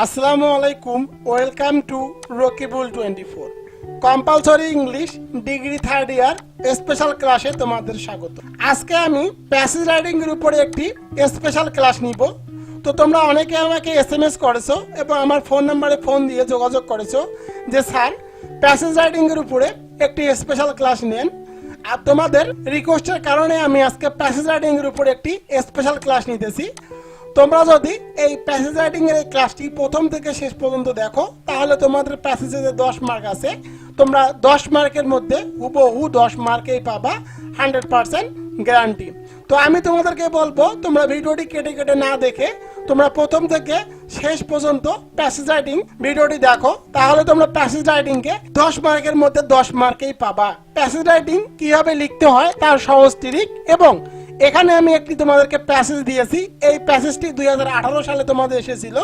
আসসালামু আলাইকুম, welcome to Rakibul 24 compulsory English degree third year special ক্লাসে তোমাদের স্বাগত। আজকে আমি প্যাসেজ রাইটিং এর উপরে একটি স্পেশাল ক্লাস নিব। তো তোমরা অনেকে আমাকে এসএমএস করেছো এবং আমার ফোন নাম্বারে ফোন দিয়ে যোগাযোগ করেছো যে স্যার প্যাসেজ রাইটিং এর উপরে একটি স্পেশাল ক্লাস নেন। আর তোমাদের রিকোয়েস্টের কারণে আমি আজকে প্যাসেজ রাইটিং এর উপরে একটি স্পেশাল ক্লাস নিতেছি। তোমরা যদি এই প্যাসেজ রাইটিং এর এই ক্লাসটি প্রথম থেকে শেষ পর্যন্ত দেখো তাহলে তোমাদের প্যাসেজে যে 10 মার্ক আছে তোমরা 10 মার্কের মধ্যে হুবহু 10 মার্কেই পাবা 100% গ্যারান্টি। তো আমি তোমাদেরকে বলবো তোমরা ভিডিওটি কেটে কেটে না দেখে তোমরা প্রথম থেকে শেষ পর্যন্ত প্যাসেজ রাইটিং ভিডিওটি দেখো, তাহলে তোমরা প্যাসেজ রাইটিং কে 10 মার্কের মধ্যে 10 মার্কেই পাবা। প্যাসেজ রাইটিং কিভাবে লিখতে হয় তার সহজ ট্রিক এবং এখানে আমি একটি তোমাদেরকে প্যাসেজ দিয়েছি। এই প্যাসেজটি 2018 সালে তোমাদের এসেছিল।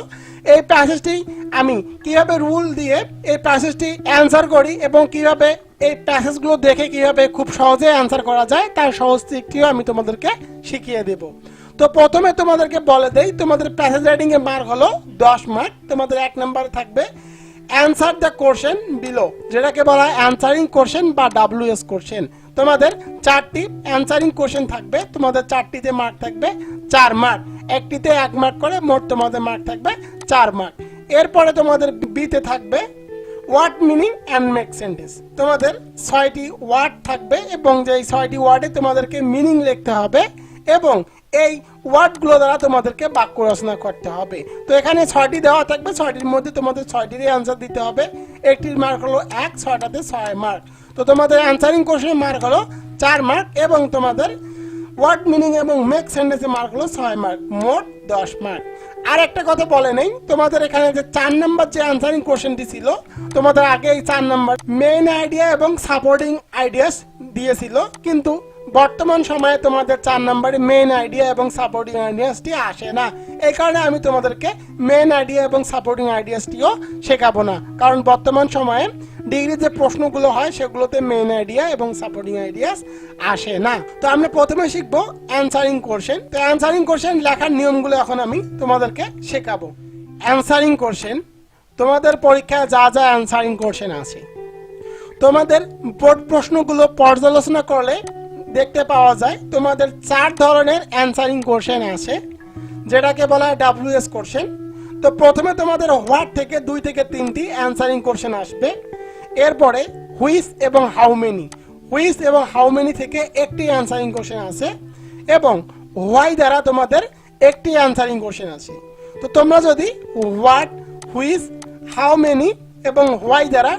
এই প্যাসেজটি আমি কিভাবে রুল দিয়ে এই প্যাসেজটি অ্যান্সার করি এবং কিভাবে এই প্যাসেজগুলো দেখে কিভাবে খুব সহজে অ্যান্সার করা যায় তার সহজ ট্রিকটিও আমি তোমাদেরকে শিখিয়ে দেব। তো প্রথমে তোমাদেরকে বলে দেই, তোমাদের প্যাসেজ রাইটিং এর মার্ক হলো 10 মার্ক। তোমাদের 1 নম্বরে থাকবে অ্যান্সার দ্য কোশ্চেন বিলো, যেটাকে বলা হয় অ্যান্সারিং কোশ্চেন বা WS কোশ্চেন। তোমাদের 4টি অ্যান্সারিং কোশ্চেন থাকবে, তোমাদের 4টিতে মার্ক থাকবে 4 মার্ক, একটিতে 1 মার্ক করে মোট তোমাদের মার্ক থাকবে 4 মার্ক। এরপরে তোমাদের বিতে থাকবে word meaning and make sentence. তোমাদের 6টি ওয়ার্ড থাকবে এবং যেই 6টি ওয়ার্ডে তোমাদেরকে মিনিং লিখতে হবে এবং এই ওয়ার্ডগুলো দ্বারা তোমাদেরকে বাক্য রচনা করতে হবে। তো এখানে 6টি দেওয়া থাকবে, 6টির মধ্যে তোমাদের 6টিরই অ্যান্সার দিতে হবে। একটির মার্ক হলো 1, 6টাতে 6 মার্ক। তো তোমাদের অ্যান্সারিং কোশ্চেনের মার্ক হলো 4 মার্ক এবং তোমাদের ওয়ার্ড মিনিং এবং মেক সেন্টেন্সের মার্ক হলো 6 মার্ক, মোট 10 মার্ক। আর একটা কথা বলে নেই, তোমাদের এখানে যে 4 নাম্বার যে অ্যান্সারিং কোশ্চেনটি ছিল তোমাদের আগে এই 4 নাম্বার মেইন আইডিয়া এবং সাপোর্টিং আইডিয়াস দিয়েছিল, কিন্তু বর্তমান সময়ে তোমাদের 4 নম্বরে মেইন আইডিয়া এবং সাপোর্টিং আইডিয়াসটি আসে না। এই কারণে আমি তোমাদেরকে মেইন আইডিয়া এবং সাপোর্টিং আইডিয়াসটিও শেখাবো না, কারণ বর্তমান সময়ে ডিগ্রি যে প্রশ্নগুলো হয় সেগুলোতে মেইন আইডিয়া এবং সাপোর্টিং আইডিয়াস আসে না। তো আমরা প্রথমে শিখবো অ্যান্সারিং কোশ্চেন। তো অ্যান্সারিং কোশ্চেন লেখার নিয়মগুলো এখন আমি তোমাদেরকে শেখাবো। অ্যান্সারিং কোশ্চেন, তোমাদের পরীক্ষায় যা যা অ্যান্সারিং কোশ্চেন আছে তোমাদের বোর্ড প্রশ্নগুলো পর্যালোচনা করলে দেখতে পাওয়া যায় তোমাদের 4 ধরনের অ্যান্সারিং কোশ্চেন আছে, যেটাকে বলা হয় WS কোশ্চেন। তো প্রথমে তোমাদের হোয়াট থেকে 2 থেকে 3টি অ্যান্সারিং কোশ্চেন আসবে। এরপরে হুইচ এবং হাউ মেনি, হুইচ এবং হাউ মেনি থেকে একটি অ্যান্সারিং কোশ্চেন আছে এবং হোয়াই দ্বারা তোমাদের একটি অ্যান্সারিং কোশ্চেন আছে। তো তোমরা যদি হোয়াট, হুইচ, হাউ মেনি এবং হোয়াই দ্বারা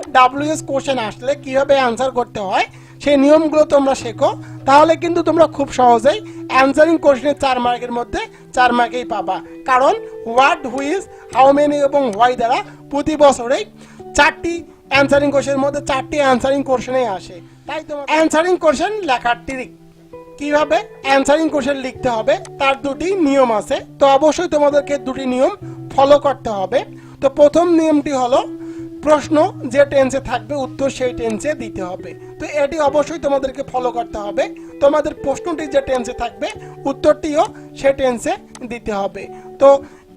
WS কোশ্চেন আসলে কিভাবে অ্যান্সার করতে হয় সেই নিয়মগুলো তোমরা শেখো, তাহলে কিন্তু তোমরা খুব সহজেই অ্যান্সারিং কোশ্চেনের 4 মার্কের মধ্যে 4 মার্কেই পাবা। কারণ হোয়াট, হুইচ, হাউ মেনি এবং হোয়াই দ্বারা প্রতি বছরেই 4টি অ্যান্সারিং কোশ্চেনের মধ্যে 4টি অ্যান্সারিং কোশ্চেনেই আসে। তাই তোমার অ্যান্সারিং কোশ্চেন লেখার ট্রিক, কিভাবে অ্যান্সারিং কোশ্চেন লিখতে হবে তার 2টি নিয়ম আছে। তো অবশ্যই তোমাদেরকে 2টি নিয়ম ফলো করতে হবে। তো প্রথম নিয়মটি হলো প্রশ্ন যে টেন্সে থাকবে উত্তর সেই টেন্সে দিতে হবে। তো এটি অবশ্যই তোমাদেরকে ফলো করতে হবে। তোমাদের প্রশ্নটি যে টেন্সে থাকবে উত্তরটিও সে টেন্সে দিতে হবে। তো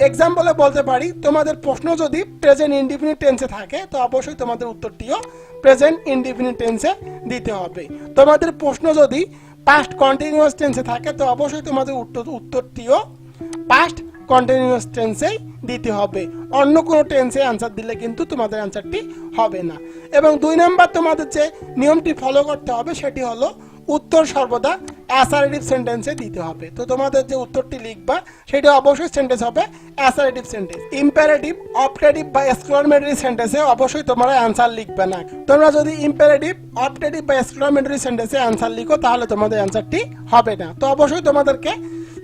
এক্সাম্পলে বলতে পারি, তোমাদের প্রশ্ন যদি প্রেজেন্ট ইনডিফিনিট টেন্সে থাকে তো অবশ্যই তোমাদের উত্তরটিও প্রেজেন্ট ইনডিফিনিট টেন্সে দিতে হবে। তোমাদের প্রশ্ন যদি পাস্ট কন্টিনিউয়াস টেন্সে থাকে তো অবশ্যই তোমাদের উত্তরটিও পাস্ট কন্টিনিউয়াস টেন্সেই দিতে হবে। অন্য কোনো টেন্সে অ্যান্সার দিলে কিন্তু তোমাদের অ্যান্সারটি হবে না। এবং 2 নাম্বার তোমাদের যে নিয়মটি ফলো করতে হবে সেটি হলো উত্তর সর্বদা অ্যাসারেটিভ সেন্টেন্সে দিতে হবে। তো তোমাদের যে উত্তরটি লিখবা সেটা অবশ্যই সেন্টেন্স হবে অ্যাসারেটিভ সেন্টেন্স। ইম্পারেটিভ, অপটেটিভ বা এক্সক্লামেটরি সেন্টেন্সে অবশ্যই তোমরা অ্যান্সার লিখবে না। তোমরা যদি ইম্পারেটিভ, অপটেটিভ বা এক্সক্লামেটরি সেন্টেন্সে অ্যান্সার লিখো তাহলে তোমাদের অ্যান্সারটি হবে না। তো অবশ্যই তোমাদেরকে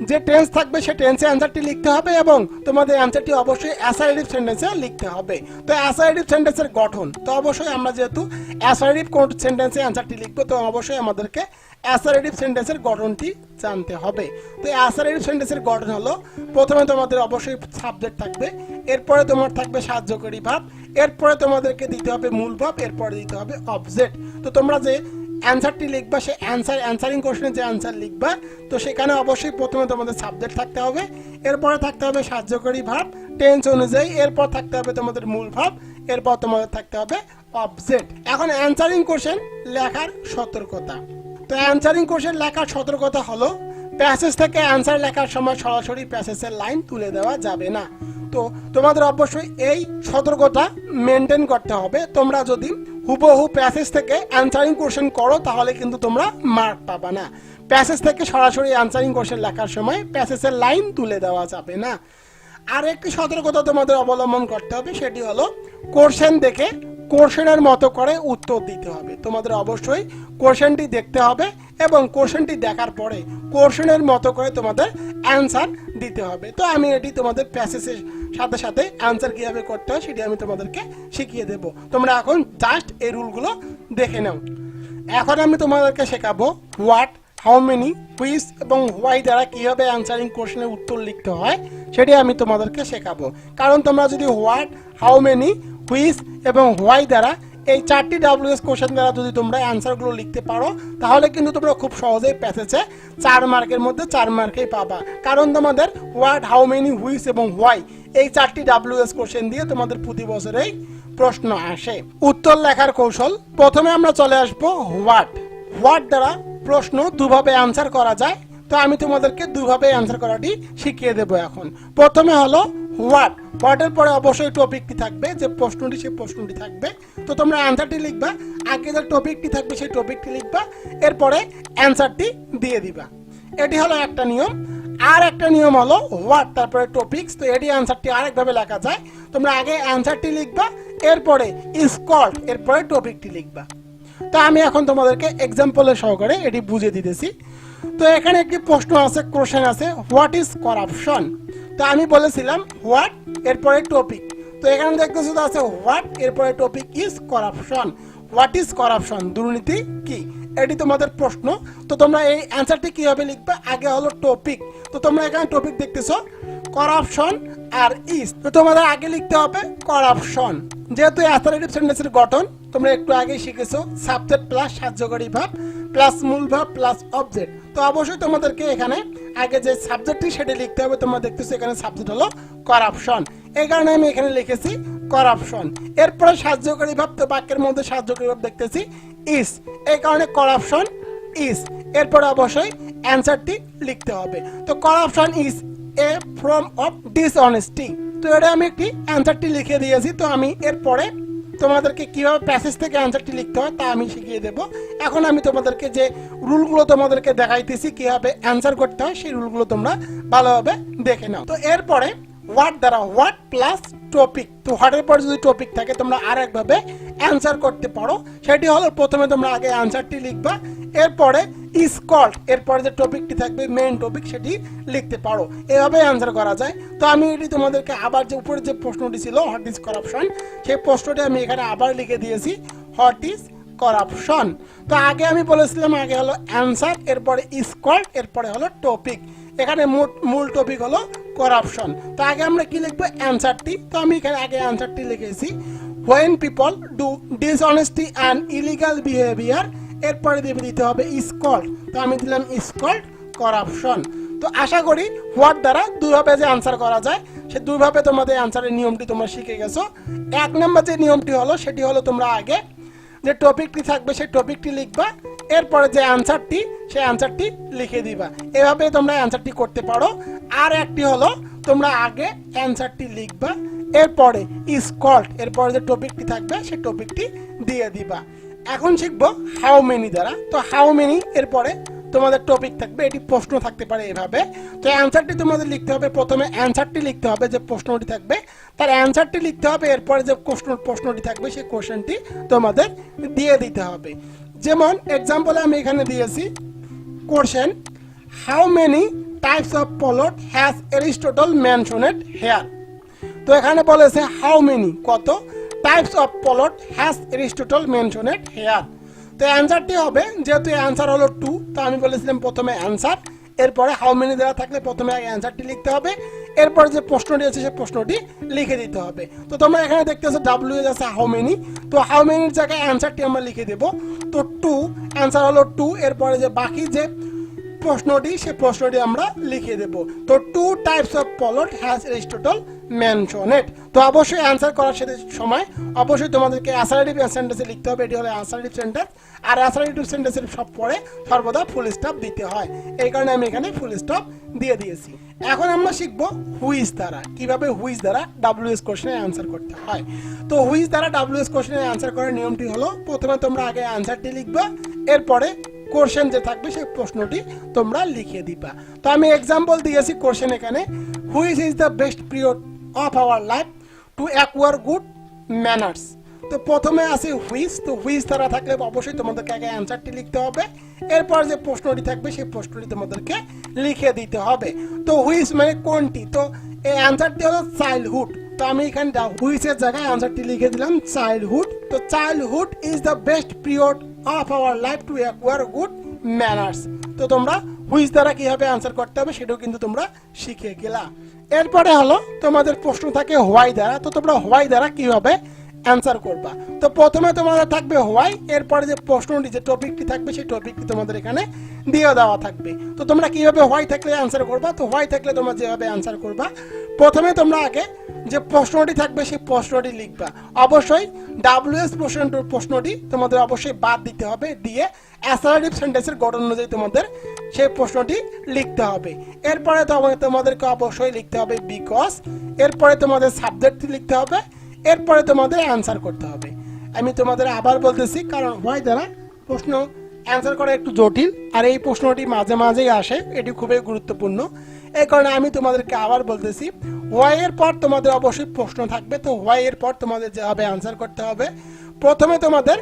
যে টেন্স থাকবে সে টেন্সে অ্যান্সারটি লিখতে হবে এবং তোমাদের অ্যান্সারটি অবশ্যই অ্যাসারেটিভ সেন্টেন্সে লিখতে হবে। তো অ্যাসারেটিভ সেন্টেন্সের গঠন, তো অবশ্যই আমরা যেহেতু অ্যাসারেটিভ কোন সেন্টেন্সে অ্যান্সারটি লিখবো তো অবশ্যই আমাদেরকে অ্যাসারেটিভ সেন্টেন্সের গঠনটি জানতে হবে। তো অ্যাসারেটিভ সেন্টেন্সের গঠন হলো প্রথমে তোমাদের অবশ্যই সাবজেক্ট থাকবে, এরপরে তোমার থাকবে সাহায্যকারী ভাব, এরপরে তোমাদেরকে দিতে হবে মূল ভাব, এরপরে দিতে হবে অবজেক্ট। তো তোমরা যে অ্যান্সারটি লিখবা, সে অ্যান্সারিং কোশ্চেনের যে অ্যান্সার লিখবা, তো সেখানে অবশ্যই প্রথমে তোমাদের সাবজেক্ট থাকতে হবে, এরপরে থাকতে হবে সাহায্যকারী ভার্ব টেন্স অনুযায়ী, এরপর থাকতে হবে তোমাদের মূল ভার্ব, এরপর তোমাদের থাকতে হবে অবজেক্ট। এখন অ্যান্সারিং কোশ্চেন লেখার সতর্কতা। তো অ্যান্সারিং কোশ্চেন লেখার সতর্কতা হলো প্যাসেজ থেকে অ্যান্সার লেখার সময় সরাসরি প্যাসেজের লাইন তুলে দেওয়া যাবে না। তো তোমাদের অবশ্যই এই সতর্কতা মেনটেন করতে হবে। তোমরা যদি হুবহু প্যাসেজ থেকে অ্যান্সারিং কোশ্চেন করো তাহলে কিন্তু তোমরা মার্ক পাবা না। প্যাসেজ থেকে সরাসরি অ্যান্সারিং কোশ্চেন লেখার সময় প্যাসেজের লাইন তুলে দেওয়া যাবে না। আর একটি সতর্কতা তোমাদের অবলম্বন করতে হবে, সেটি হলো কোশ্চেন দেখে কোশ্চেনের মতো করে উত্তর দিতে হবে। তোমাদের অবশ্যই কোশ্চেনটি দেখতে হবে এবং কোশ্চেনটি দেখার পরে কোশ্চেনের মতো করে তোমাদের অ্যান্সার দিতে হবে। তো আমি এটি তোমাদের প্যাসেজের সাথে সাথে অ্যান্সার কীভাবে করতে হয় সেটি আমি তোমাদেরকে শিখিয়ে দেব। তোমরা এখন জাস্ট এই রুলগুলো দেখে নাও। এখন আমি তোমাদেরকে শেখাবো হোয়াট, হাউ মেনি, হুইচ এবং হোয়াই দ্বারা কীভাবে অ্যান্সারিং কোশ্চেনের উত্তর লিখতে হয় সেটি আমি তোমাদেরকে শেখাবো। কারণ তোমরা যদি হোয়াট, হাউ মেনি, হুইচ এবং হোয়াই দ্বারা এই 4টি WS কোশ্চেন দ্বারা যদি তোমরা অ্যান্সারগুলো লিখতে পারো তাহলে কিন্তু তোমরা খুব সহজেই প্যাসেজে 4 মার্কের মধ্যে 4 মার্কেই পাবা। কারণ তোমাদের হোয়াট, হাউ মেনি, হুইচ এবং হোয়াই এই 4টি WS কোশ্চেন দিয়ে তোমাদের প্রতি বছরেই প্রশ্ন আসে। উত্তর লেখার কৌশল, প্রথমে আমরা চলে আসবো হোয়াট। হোয়াট দ্বারা প্রশ্ন দুভাবে অ্যান্সার করা যায়, তো আমি তোমাদেরকে দুভাবে অ্যান্সার করাটি শিখিয়ে দেবো। এখন প্রথমে হলো হোয়াট। হোয়াটের পরে অবশ্যই টপিকটি থাকবে, যে প্রশ্নটি সেই প্রশ্নটি থাকবে। তো তোমরা অ্যান্সারটি লিখবা, আগে যে টপিকটি থাকবে সেই টপিকটি লিখবা, এরপরে অ্যান্সারটি দিয়ে দিবা। এটি হলো একটা নিয়ম। আর একটা নিয়ম হলো হোয়াট তারপরে টপিকস। তো এটি অ্যান্সারটি আরেকভাবে লেখা যায়। তোমরা আগে অ্যান্সারটি লিখবা, এরপরে ইজ কল্ড, এরপরে টপিকটি লিখবা। তো আমি এখন তোমাদেরকে এক্সাম্পলের সহকারে এটি বুঝিয়ে দিতেছি। তো এখানে একটি প্রশ্ন আছে, কোশ্চেন আছে, হোয়াট ইজ করাপশন। তো আমি বলেছিলাম হোয়াট এরপরে টপিক। তো এখানে দেখতেছো আছে হোয়াট এরপরে topic is corruption. What is corruption, দুর্নীতি কি, এটি তোমাদের প্রশ্ন। তো তোমরা এই অ্যান্সারটি কিভাবে লিখবে, আগে হলো টপিক। তো তোমরা এখানে টপিক দেখতেছো করাপশন আর ইজ, তো তোমাদের আগে লিখতে হবে করাপশন। যেহেতু অ্যাসারেটিভ সেন্টেন্সের গঠন তোমরা একটু আগে শিখেছো, সাবজেক্ট প্লাস সাহায্যকারী ভার্ব প্লাস মূল ভার্ব প্লাস অবজেক্ট। তো অবশ্যই তোমাদেরকে এখানে আগে যে সাবজেক্টটি সেটা লিখতে হবে। তোমরা দেখতেছো এখানে সাবজেক্ট হলো করাপশন, এই কারণে আমি এখানে লিখেছি করাপশন। এরপরে সাহায্যকারী ভার্ব, তো বাক্যের মধ্যে সাহায্যকারী ভার্ব দেখতেছি ইজ, এই কারণে করাপশন ইজ। এরপরে অবশ্যই অ্যান্সারটি লিখতে হবে। তো corruption is a form of dishonesty. তো এটা আমি একটি অ্যান্সারটি লিখে দিয়েছি। তো আমি এরপরে তোমাদেরকে কিভাবে প্যাসেজ থেকে অ্যান্সারটি লিখতে হয় তা আমি শিখিয়ে দেব। এখন আমি তোমাদেরকে যে রুলগুলো তোমাদেরকে দেখাইতেছি কিভাবে অ্যান্সার করতে হয় সেই রুলগুলো তোমরা ভালোভাবে দেখে নাও। তো এরপরে হোয়াট দ্বারা হোয়াট প্লাস টপিক। তো হোয়াটের পরে যদি টপিক থাকে তোমরা আর একভাবে অ্যান্সার করতে পারো, সেটি হলো প্রথমে তোমরা আগে অ্যান্সারটি লিখবা, এরপরে ইজ কল্ড, এরপরে যে টপিকটি থাকবে মেইন টপিক সেটি লিখতে পারো। এভাবে অ্যান্সার করা যায়। তো আমি এটি তোমাদেরকে আবার যে উপরে যে প্রশ্নটি ছিল হোয়াট ইজ করাপশন, সেই প্রশ্নটি আমি এখানে আবার লিখে দিয়েছি হোয়াট ইজ করাপশন। তো আগে আমি বলেছিলাম আগে হলো অ্যান্সার, এরপরে ইজ কল্ড, এরপরে হলো টপিক। এখানে মূল টপিক হলো করাপশন। তো আগে আমরা কি লিখবো, অ্যান্সারটি। তো আমি এখানে আগে অ্যান্সারটি লিখেছি when people do dishonesty and illegal behavior, এরপরে দিতে হবে ইজ কল্ড। তো আমি দিলাম ইজ কল্ড করাপশন। তো আশা করি হোয়াট দ্বারা দুইভাবে যে আনসার করা যায় সে দুইভাবে তোমাদের আনসারের নিয়মটি তোমরা শিখে গেছো। এক নম্বর যে নিয়মটি হলো সেটি হলো তোমরা আগে যে টপিকটি থাকবে সেই টপিকটি লিখবা, এরপরে যে অ্যান্সারটি সেই অ্যান্সারটি লিখে দিবা। এভাবে তোমরা অ্যান্সারটি করতে পারো। আর একটি হলো তোমরা আগে অ্যান্সারটি লিখবা, এরপরে ইজ কল্ড, এরপরে যে টপিকটি থাকবে সেই টপিকটি দিয়ে দিবা। এখন শিখবো হাউ মেনি দ্বারা। তো হাউ মেনি এরপরে তোমাদের টপিক থাকবে, এটি প্রশ্ন থাকতে পারে এভাবে। তো অ্যান্সারটি তোমাদের লিখতে হবে, প্রথমে অ্যান্সারটি লিখতে হবে, যে প্রশ্নটি থাকবে তার অ্যান্সারটি লিখতে হবে, এরপরে যে প্রশ্নটি থাকবে সেই কোশ্চেনটি তোমাদের দিয়ে দিতে হবে। যেমন এক্সাম্পলে আমি এখানে দিয়েছি question how many types of plot has Aristotle mentioned here. তো এখানে বলেছে হাউ মেনি কত types of plot has Aristotle mentioned here. তো অ্যান্সারটি হবে, যেহেতু অ্যান্সার হলো 2, তো আমি বলেছিলাম প্রথমে অ্যান্সার, এরপরে হাউ মেনি দেওয়া থাকলে প্রথমে আগে অ্যান্সারটি লিখতে হবে, এরপর যে প্রশ্নটি আছে সেই প্রশ্নটি লিখে দিতে হবে। তো তোমরা এখানে দেখতেছো WH আছে হাউ মেনি, তো হাউ মেনির জায়গায় অ্যান্সারটি আমরা লিখে দেব। তো 2 অ্যান্সার হলো 2। এরপরে যে বাকি যে প্রশ্নটি সেই প্রশ্নটি আমরা লিখে দেব। তো 2 types of plot has Aristotle mentioned. তো অবশ্যই অ্যান্সার করার সাথে সময় অবশ্যই তোমাদেরকে অ্যাসার্টিভ সেন্টেন্সে লিখতে হবে, এটি হলো অ্যাসার্টিভ সেন্টেন্স। আর অ্যাসার্টিভ সেন্টেন্সের সব পরে সর্বদা ফুল স্টপ দিতে হয়, এই কারণে আমি এখানে ফুল স্টপ দিয়ে দিয়েছি। এখন আমরা শিখবো হুইজ দ্বারা, কিভাবে হুইজ দ্বারা WH কোশ্চেনে অ্যান্সার করতে হয়। তো হুইজ দ্বারা WH কোশ্চেনে অ্যান্সার করার নিয়মটি হলো, প্রথমে তোমরা আগে অ্যান্সারটি লিখবা, এরপরে কোশ্চেন যে থাকবে সেই প্রশ্নটি তোমরা লিখে দিবা। তো আমি এক্সাম্পল দিয়েছি কোশ্চেন এখানে, which is the best period of our life to acquire good manners. তো প্রথমে আছে হুইচ, তো হুইচ দ্বারা থাকলে অবশ্যই তোমাদেরকে আগে অ্যান্সারটি লিখতে হবে, এরপর যে প্রশ্নটি থাকবে সেই প্রশ্নটি তোমাদেরকে লিখে দিতে হবে। তো হুইচ মানে কোনটি, তো এই অ্যান্সারটি হলো চাইল্ডহুড। তো আমি এখানে হুইচের জায়গায় অ্যান্সারটি লিখে দিলাম চাইল্ডহুড। তো childhood is the best period of our life to acquire good manners. তো তোমরা হুইচ দ্বারা কিভাবে অ্যান্সার করতে হবে সেটাও কিন্তু তোমরা শিখে গেলা। এরপরে হলো তোমাদের প্রশ্ন থাকে হোয়াই দ্বারা। তো তোমরা হোয়াই দ্বারা কিভাবে অ্যান্সার করবা। তো প্রথমে তোমাদের থাকবে হোয়াই, এরপরে যে প্রশ্নটি যে টপিকটি থাকবে সেই টপিকটি তোমাদের এখানে দিয়ে দেওয়া থাকবে। তো তোমরা কিভাবে হোয়াই থাকলে অ্যান্সার করবা, তো হোয়াই থাকলে তোমরা যেভাবে অ্যান্সার করবা, প্রথমে তোমরা আগে যে প্রশ্নটি থাকবে সেই প্রশ্নটি লিখবা। অবশ্যই WH প্রশ্নটি তোমাদের অবশ্যই বাদ দিতে হবে, দিয়ে অ্যাসার্টিভ সেন্টেন্সের গঠন অনুযায়ী তোমাদের সেই প্রশ্নটি লিখতে হবে। এরপরে তোমাদেরকে অবশ্যই লিখতে হবে বিকজ, এরপরে তোমাদের সাবজেক্টটি লিখতে হবে, এরপরে তোমাদের অ্যান্সার করতে হবে। আমি তোমাদের আবার বলতেছি, কারণ হোয়াই দ্বারা প্রশ্ন অ্যান্সার করা একটু জটিল, আর এই প্রশ্নটি মাঝে মাঝেই আসে, এটি খুবই গুরুত্বপূর্ণ। এই কারণে আমি তোমাদেরকে আবার বলতেছি, হোয়াই এর পর তোমাদের অবশ্যই প্রশ্ন থাকবে। তো হোয়াই এর পর তোমাদের যেভাবে অ্যান্সার করতে হবে, প্রথমে তোমাদের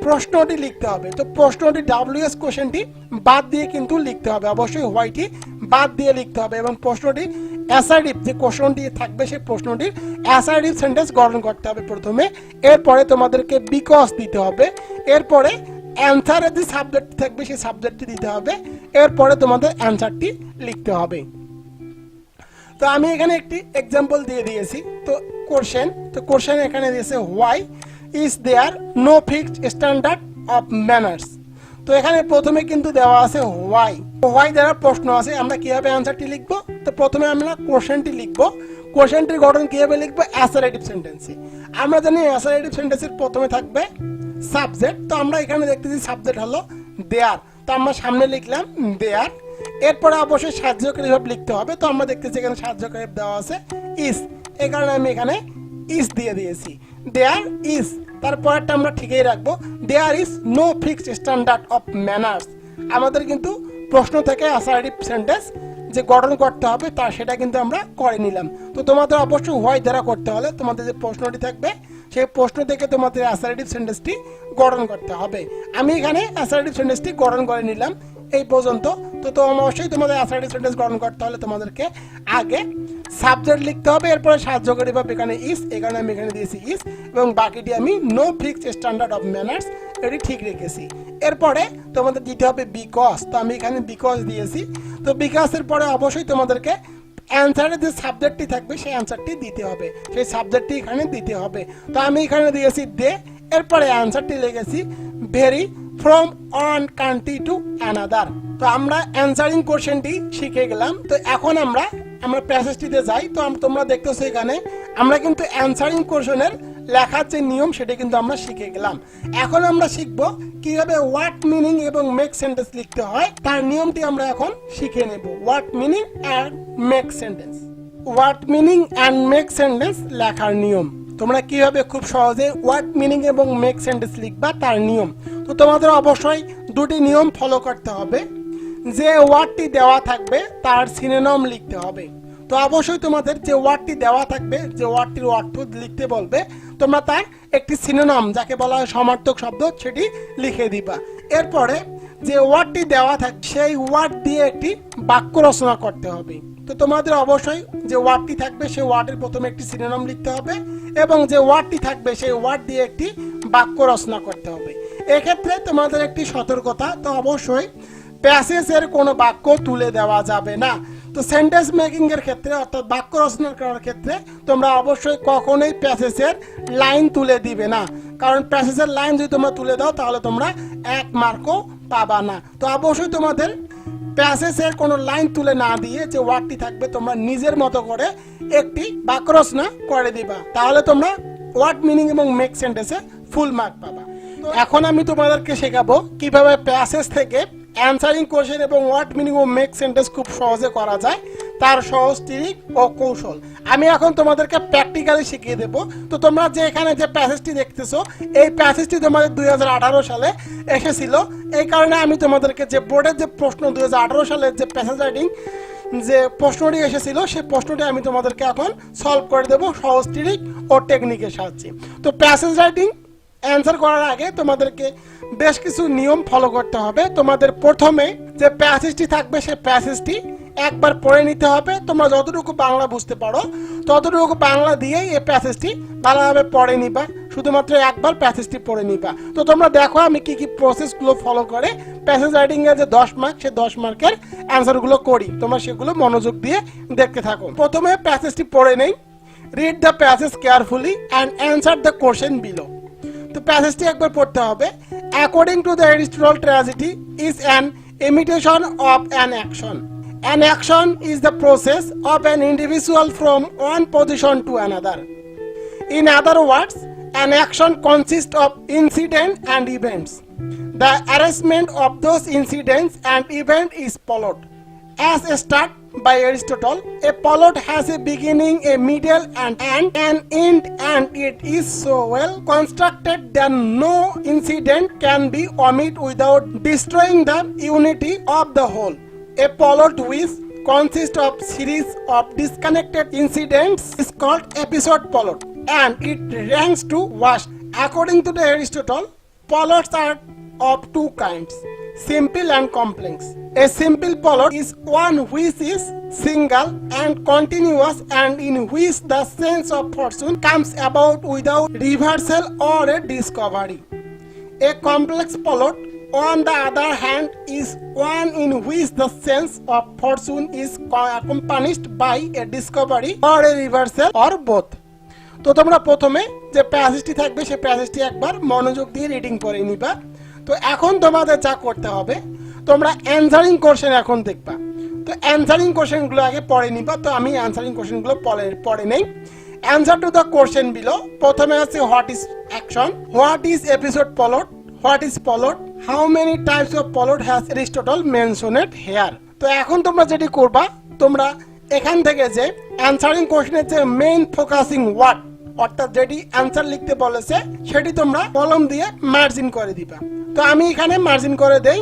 প্রশ্নটি লিখতে হবে। তো প্রশ্নটি WH কোশ্চেনটি বাদ দিয়ে কিন্তু লিখতে হবে, অবশ্যই হোয়াইটি বাদ দিয়ে লিখতে হবে, এবং প্রশ্নটি অ্যাসার্টিভ যে কোশ্চেনটি থাকবে সেই প্রশ্নটির অ্যাসার্টিভ সেন্টেন্স গঠন করতে হবে প্রথমে, এরপরে তোমাদেরকে বিকজ দিতে হবে, এরপরে অ্যান্সারের যে সাবজেক্ট থাকবে সেই সাবজেক্টটি দিতে হবে, এরপরে তোমাদের অ্যান্সারটি লিখতে হবে। তো আমি এখানে একটি এক্সাম্পল দিয়ে দিয়েছি। তো কোশ্চেন এখানে দিয়েছে why is there no fixed standard of manners. তো এখানে প্রথমে কিন্তু দেওয়া আছে হোয়াই দ্বারা প্রশ্ন আছে, আমরা কিভাবে অ্যান্সারটি লিখবো। তো প্রথমে আমরা কোশ্চেনটি লিখবো, কোশ্চেনটির গঠন কিভাবে লিখবো অ্যাসারেটিভ সেন্টেন্সে। আমরা জানি অ্যাসারেটিভ সেন্টেন্সের প্রথমে থাকবে সাবজেক্ট। তো আমরা এখানে দেখতেছি সাবজেক্ট হলো দেয়ার, তো আমরা সামনে লিখলাম দেয়ার, এরপরে অবশ্যই সাহায্যকারী ভাবে লিখতে হবে। তো আমরা দেখতেছি এখানে সাহায্যকারী দেওয়া আছে ইস, এই কারণে আমি এখানে ইস দিয়ে দিয়েছি, দেয়ার ইস। তারপরটা আমরা ঠিকই রাখবো, there is no fixed standard of manners. আমাদের কিন্তু প্রশ্ন থেকে অ্যাসার্টিভ সেন্টেন্স যে গঠন করতে হবে তা সেটা কিন্তু আমরা করে নিলাম। তো তোমাদের অবশ্যই হোয়াই দ্বারা করতে হলে তোমাদের যে প্রশ্নটি থাকবে সেই প্রশ্ন থেকে তোমাদের অ্যাসার্টিভ সেন্টেন্সটি গঠন করতে হবে। আমি এখানে অ্যাসার্টিভ সেন্টেন্সটি গঠন করে নিলাম এই পর্যন্ত। তো অবশ্যই তোমাদের অ্যাসার্টিভ সেন্টেন্স গঠন করতে হলে তোমাদেরকে আগে সাবজেক্ট লিখতে হবে, এরপরে সাহায্যকারী ভাবে এখানে ইস, এখানে আমি এখানে দিয়েছি ইস, এবং বাকিটি আমি no fixed standard of manners এটি ঠিক রেখেছি। এরপরে তোমাদের দিতে হবে বিকজ, তো আমি এখানে বিকজ দিয়েছি। তো বিকজের পরে অবশ্যই তোমাদেরকে অ্যান্সারের যে সাবজেক্টটি থাকবে সেই অ্যান্সারটি দিতে হবে, সেই সাবজেক্টটি এখানে দিতে হবে। তো আমি এখানে দিয়েছি দে, এরপরে অ্যান্সারটি লিখেছি very from one country to another. তো আমরা অ্যান্সারিং কোশ্চেনটি শিখে গেলাম। তো এখন আমরা প্যাসেজটিতে যাই। তো তোমরা দেখতেছো এখানে আমরা কিন্তু অ্যান্সারিং কোশ্চেনের লেখার যে নিয়ম সেটা কিন্তু আমরা শিখে গেলাম। এখন আমরা শিখব কিভাবে ওয়ার্ড মিনিং এবং মেক সেন্টেন্স লিখতে হয়, তার নিয়মটি আমরা এখন শিখে নেব। Word meaning and make sentence, word meaning and make sentence লেখার নিয়ম। তোমরা কিভাবে খুব সহজে ওয়ার্ড মিনিং এবং মেক সেন্টেন্স লিখবা তার নিয়ম। তো তোমাদের অবশ্যই দুটি নিয়ম ফলো করতে হবে। যে ওয়ার্ডটি দেওয়া থাকবে তার সিনোনিম লিখতে হবে। তো অবশ্যই তোমাদের যে ওয়ার্ডটি দেওয়া থাকবে, যে ওয়ার্ডটির অর্থ লিখতে বলবে, তোমরা তার একটি সিনোনিম যাকে বলা হয় সমার্থক শব্দ সেটি লিখে দিবা। এরপরে যে ওয়ার্ডটি দেওয়া থাকবে সেই ওয়ার্ড দিয়ে একটি বাক্য রচনা করতে হবে। তো তোমাদের অবশ্যই যে ওয়ার্ডটি থাকবে সেই ওয়ার্ডের প্রথমে একটি সিনোনিম লিখতে হবে, এবং যে ওয়ার্ডটি থাকবে সেই ওয়ার্ড দিয়ে একটি বাক্য রচনা করতে হবে। এক্ষেত্রে তোমাদের একটি সতর্কতা, তো অবশ্যই প্যাসেজের কোনো বাক্য তুলে দেওয়া যাবে না। তো সেন্টেন্স মেকিং এর ক্ষেত্রে অর্থাৎ বাক্য রচনা করার ক্ষেত্রে তোমরা অবশ্যই কখনোই প্যাসেজের লাইন তুলে দিবে না, কারণ প্যাসেজের লাইন যদি তোমরা তুলে দাও তাহলে তোমরা 1 মার্কও পাবা না। তো অবশ্যই তোমাদের প্যাসেজের কোনো লাইন তুলে না দিয়ে যে ওয়ার্ডটি থাকবে তোমরা নিজের মতো করে একটি বাক্য রচনা করে দিবা, তাহলে তোমরা ওয়ার্ড মিনিং এবং মেক সেন্টেন্সে ফুল মার্ক পাবা। তো এখন আমি তোমাদেরকে শেখাবো কিভাবে প্যাসেজ থেকে অ্যানসারিং কোশ্চেন এবং ওয়ার্ড মিনিং ও মেক সেন্টেন্স খুব সহজে করা যায়, তার সহজ ট্রিক ও কৌশল আমি এখন তোমাদেরকে প্র্যাকটিক্যালি শিখিয়ে দেব। তো তোমরা যে এখানে যে প্যাসেজটি দেখতেছো এই প্যাসেজটি তোমাদের 2018 সালে এসেছিল, এই কারণে আমি তোমাদেরকে যে বোর্ডের যে প্রশ্ন 2018 সালের যে প্যাসেজ রাইটিং যে প্রশ্নটি এসেছিল সেই প্রশ্নটি আমি তোমাদেরকে এখন সলভ করে দেব সহজ ট্রিক ও টেকনিকের সাহায্যে। তো প্যাসেজ রাইটিং অ্যান্সার করার আগে তোমাদেরকে বেশ কিছু নিয়ম ফলো করতে হবে। তোমাদের প্রথমে যে প্যাসেজটি থাকবে সেই প্যাসেজটি একবার পড়ে নিতে হবে। তোমরা যতটুকু বাংলা বুঝতে পারো ততটুকু বাংলা দিয়েই এই প্যাসেজটি ভালোভাবে পড়ে নিবা, শুধুমাত্র একবার প্যাসেজটি পড়ে নিবা। তো তোমরা দেখো আমি কি কি প্রসেসগুলো ফলো করে প্যাসেজ রাইটিং এর যে 10 মার্ক সেই 10 মার্কের অ্যান্সারগুলো করি, তোমরা সেগুলো মনোযোগ দিয়ে দেখতে থাকো। প্রথমে প্যাসেজটি পড়ে নেই। Read the passage carefully and answer the question below. তো প্যাসেজটি একবার পড়তে হবে। According to the Aristotle tragedy is an imitation of an action. An action is the process of an individual from one position to another. In other words, an action consists of incidents and events. The arrangement of those incidents and events is plot. As a start by Aristotle, a plot has a beginning, a middle, and an end, and it is so well constructed that no incident can be omitted without destroying the unity of the whole. A plot which consists of series of disconnected incidents is called episode plot, and it ranks to worst. According to the Aristotle, plots are of two kinds: simple and complex. A simple plot is one which is single and continuous and in which the sense of fortune comes about without reversal or a discovery. A complex plot, on the other hand, is one in which the sense of fortune is accompanied by a discovery or a reversal or both. তো তোমরা প্রথমে যে প্যাসেজটি থাকবে সেই প্যাসেজটি একবার মনোযোগ দিয়ে reading করে নিবা। তো এখন তোমাদের যা করতে হবে, তোমরা অ্যানসারিং কোশ্চেন এখন দেখবা। তো অ্যানসারিং কোশ্চেনগুলো আগে পড়ে নিবা। তো আমি অ্যানসারিং কোশ্চেনগুলো পড়ে নেই। Answer to the question below. প্রথমে আছে what is action, what is episode plot, what is plot, how many types of plot has Aristotle mentioned here. তো এখন তোমরা যেটি করবা, তোমরা এখান থেকে যে অ্যানসারিং কোশ্চেনের যে মেইন ফোকাসিং ওয়ার্ড অর্থাৎ যেটি অ্যান্সার লিখতে বলেছে সেটি তোমরা কলম দিয়ে মার্জিন করে দিবা। তো আমি এখানে মার্জিন করে দেই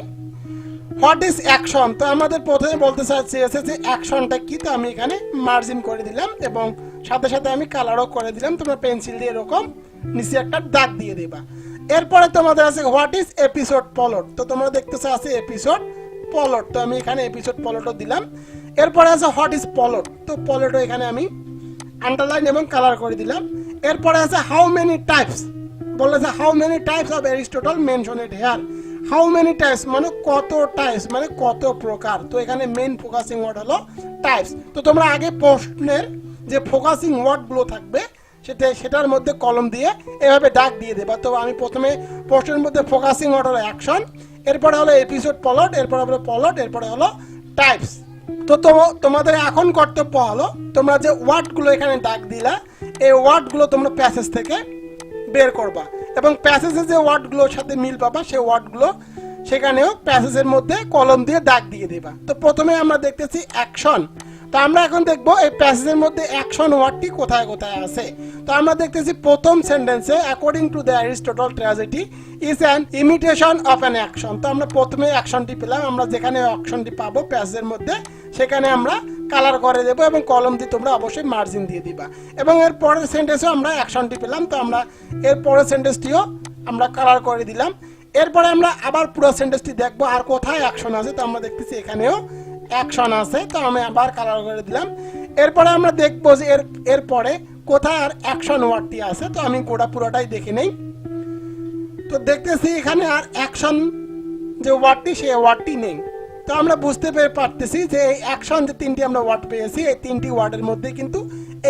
হোয়াট ইজ অ্যাকশন। তো আমাদের প্রথমে বলতে চেয়েছে যে অ্যাকশনটা কি, তো আমি এখানে মার্জিন করে দিলাম এবং সাথে সাথে আমি কালারও করে দিলাম। তোমরা পেন্সিল দিয়ে এরকম নিচে একটা দাগ দিয়ে দেবা। এরপরে তোমাদের আছে হোয়াট ইজ এপিসোড প্লট। তো তোমরা দেখতেছো আছে এপিসোড প্লট, তো আমি এখানে এপিসোড প্লটও দিলাম। এরপরে আছে হোয়াট ইজ প্লট, তো প্লটও এখানে আমি আন্ডারলাইন এবং কালার করে দিলাম। এরপরে আছে হাউ মেনি টাইপস, বলেছে how many types of Aristotle mentioned here. How many types মানে কত টাইপস মানে কত প্রকার। তো এখানে মেইন ফোকাসিং ওয়ার্ড হলো টাইপস। তো তোমরা আগে প্রশ্নের যে ফোকাসিং ওয়ার্ডগুলো থাকবে সেটার মধ্যে কলম দিয়ে এভাবে দাগ দিয়ে দেবা। তো আমি প্রথমে প্রশ্নের মধ্যে ফোকাসিং ওয়ার্ড হলো অ্যাকশন, এরপরে হলো এপিসোড প্লট, এরপরে হলো প্লট, এরপরে হলো টাইপস। তো তোমাদের এখন কর্তব্য হলো তোমরা যে ওয়ার্ডগুলো এখানে দাগ দিলা এই ওয়ার্ডগুলো তোমরা প্যাসেজ থেকে বের করবা এবং প্যাসেজের যে ওয়ার্ডগুলোর সাথে মিল পাবা সেই ওয়ার্ডগুলো সেখানেও প্যাসেজের মধ্যে কলম দিয়ে দাগ দিয়ে দেবা। তো প্রথমে আমরা দেখতেছি অ্যাকশন। তো আমরা এখন দেখবো এই প্যাসেজের মধ্যে অ্যাকশন ওয়ার্ডটি কোথায় কোথায় আছে। তো আমরা দেখতেছি প্রথম সেন্টেন্সে according to the Aristotle tragedy is an imitation of an action. তো আমরা প্রথমে অ্যাকশনটি পেলাম, আমরা যেখানে অ্যাকশনটি পাবো প্যাসেজের মধ্যে সেখানে আমরা কালার করে দেবো এবং কলম দিয়ে তোমরা অবশ্যই মার্জিন দিয়ে দিবা। এবং এর পরের সেন্টেন্সেও আমরা অ্যাকশনটি পেলাম, তো আমরা এর পরের সেন্টেন্সটিও আমরা কালার করে দিলাম। এরপরে আমরা আবার পুরো সেন্টেন্সটি দেখবো আর কোথায় অ্যাকশন আছে। তো আমরা দেখতেছি এখানেও অ্যাকশন আছে, তো আমি আবার কালার করে দিলাম। এরপরে আমরা দেখবো যে এরপরে কোথায় আর অ্যাকশন ওয়ার্ডটি আছে। তো আমি গোটা পুরোটাই দেখে নেই। তো দেখতেছি এখানে আর অ্যাকশন যে ওয়ার্ডটি সেই ওয়ার্ডটি নেই। তো আমরা বুঝতে পারতেছি যে এই অ্যাকশন যে তিনটি আমরা ওয়ার্ড পেয়েছি এই তিনটি ওয়ার্ডের মধ্যে কিন্তু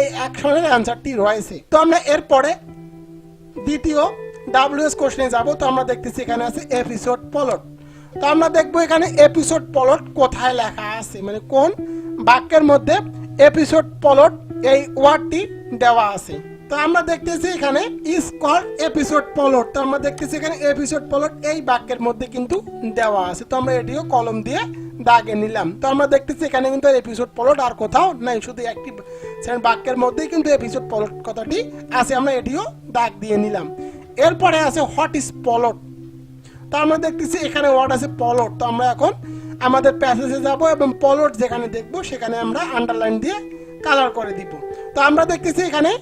এই অ্যাকশনের অ্যান্সারটি রয়েছে। তো আমরা এরপরে দ্বিতীয় WS কোশ্চেনে যাব। তো আমরা দেখতেছি এখানে আছে এপিসোড প্লট। তো আমরা দেখবো এখানে এপিসোড প্লট কোথায় লেখা আছে, মানে কোন বাক্যের মধ্যে এপিসোড প্লট এই ওয়ার্ডটি দেওয়া আছে। তো আমরা দেখতেছি এখানে ইজ কল্ড এপিসোড প্লট। তো আমরা দেখতেছি এখানে এপিসোড প্লট এই বাক্যের মধ্যে কিন্তু দেওয়া আছে। তো আমরা এটিও কলম দিয়ে দাগে নিলাম। তো আমরা দেখতেছি এখানে কিন্তু এপিসোড প্লট আর কোথাও নাই, শুধু একটি বাক্যের মধ্যেই কিন্তু এপিসোড প্লট কথাটি আছে, আমরা এটিও দাগ দিয়ে নিলাম। এরপরে আছে হোয়াট ইজ প্লট। তো আমরা দেখতেছি এখানে ওয়ার্ড আছে প্লট। তো আমরা এখন আমাদের প্যাসেজে যাব এবং প্লট যেখানে দেখব সেখানে আমরা আন্ডারলাইন দিয়ে কালার করে দিব। তো আমরা দেখতেছি এখানে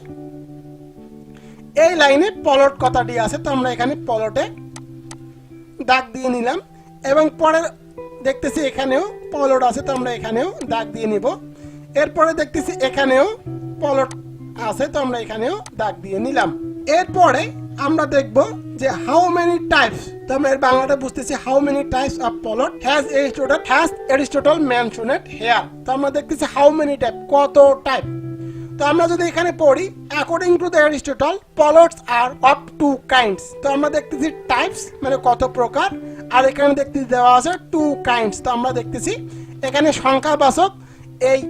এই লাইনে প্লট কথাটি আছে। তো আমরা এখানে প্লটে দাগ দিয়ে নিলাম এবং পরে দেখতেছি এখানেও প্লট আছে। তো আমরা এখানেও দাগ দিয়ে নিব। এরপরে দেখতেছি এখানেও প্লট আছে। তো আমরা এখানেও দাগ দিয়ে নিলাম। এরপরে আমরা দেখব যে হাউ মেনি টাইপস। তো আমরা এর বাংলাটা বুঝতেছি how many types of plot has Aristotle mentioned here. তো আমরা দেখতেছি হাউ মেনি টাইপ, কত টাইপ। তো আমরা যদি এখানে পড়ি according to the Aristotle plots are of two kinds. তো আমরা দেখতেছি টাইপস মানে কত প্রকার, আর এখানে দেখতেছি দেওয়া আছে টু কাইন্ডস। তো আমরা দেখতেছি এখানে সংখ্যাবাচক, এই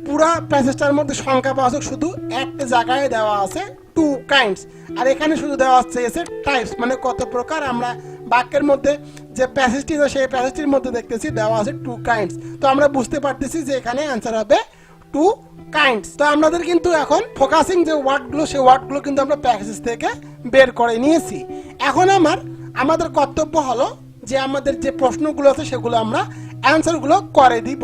পুরা প্যাসেজটার মধ্যে সংখ্যাবাচক শুধু একটা জায়গায় দেওয়া আছে টু কাইন্ডস, আর এখানে শুধু দেওয়া আছে টাইপস মানে কত প্রকার। আমরা বাক্যের মধ্যে যে প্যাসেজটি সেই প্যাসেজটির মধ্যে দেখতেছি দেওয়া আছে টু কাইন্ডস। তো আমরা বুঝতে পারতেছি যে এখানে অ্যান্সার হবে টু কাইন্ডস। তো আমাদের কিন্তু এখন ফোকাসিং যে ওয়ার্ডগুলো সেই ওয়ার্ডগুলো কিন্তু আমরা প্যাসেজ থেকে বের করে নিয়েছি। এখন আমাদের কর্তব্য হলো যে আমাদের যে প্রশ্নগুলো আছে সেগুলো আমরা অ্যান্সারগুলো করে দিব।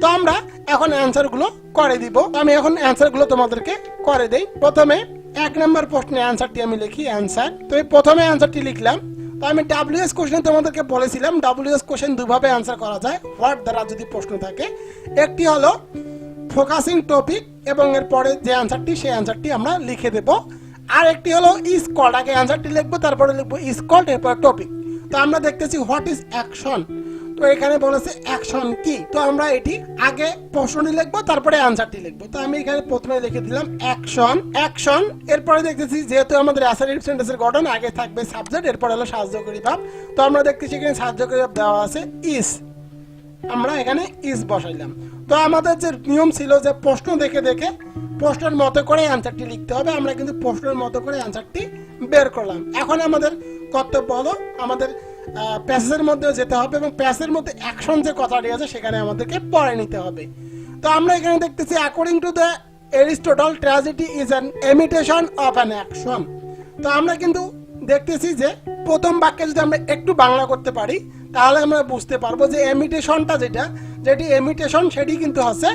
তো আমরা এখন অ্যান্সারগুলো করে দিব। আমি এখন অ্যান্সারগুলো তোমাদেরকে করে দেই। প্রথমে 1 নম্বর প্রশ্নের অ্যান্সারটি আমি লিখি অ্যান্সার। তো এই প্রথমে অ্যান্সারটি লিখলাম। তো আমি WS কোশ্চেন তোমাদেরকে বলেছিলাম WS কোশ্চেন দুভাবে অ্যান্সার করা যায় হোয়াট দ্বারা যদি প্রশ্ন থাকে। একটি হলো ফোকাসিং টপিক এবং এরপরে যে অ্যান্সারটি সেই অ্যান্সারটি আমরা লিখে দেব। আর একটি হলো ইজ কল্ড, আগে অ্যান্সারটি লিখবো তারপরে লিখবো ইজ কল্ড এরপর টপিক। তো আমরা দেখতেছি হোয়াট ইজ অ্যাকশন। তো এখানে বলেছে অ্যাকশন কি। তো আমরা এটি আগে প্রশ্নটি লিখবো তারপরে অ্যান্সারটি লিখবো। তো আমি এখানে প্রথমে লিখে দিলাম অ্যাকশন। অ্যাকশন এরপরে দেখতেছি যেহেতু আমাদের অ্যাসার্টিভ সেন্টেন্সের গঠন আগে থাকবে সাবজেক্ট, এরপর হলো সাহায্যকারী ভাব। তো আমরা দেখতেছি এখানে সাহায্যকারী ভাব দেওয়া আছে ইজ, আমরা এখানে ইজ বসাইলাম। তো আমাদের যে নিয়ম ছিল যে প্রশ্ন দেখে দেখে প্রশ্নের মতো করে অ্যান্সারটি লিখতে হবে, আমরা কিন্তু প্রশ্নের মতো করে অ্যান্সারটি বের করলাম। এখন আমাদের কর্তব্য হলো আমাদের প্যাসেজের মধ্যে যেতে হবে এবং প্যাসেজের মধ্যে অ্যাকশন যে কথাটি আছে সেখানে আমাদেরকে পড়ে নিতে হবে। তো আমরা এখানে দেখতেছি according to the Aristotle tragedy is an imitation of an action. তো আমরা কিন্তু দেখতেছি যে প্রথম বাক্যে যদি আমরা একটু বাংলা করতে পারি তাহলে আমরা বুঝতে পারবো যে ইমিটেশনটা যেটি ইমিটেশন সেটি কিন্তু হচ্ছে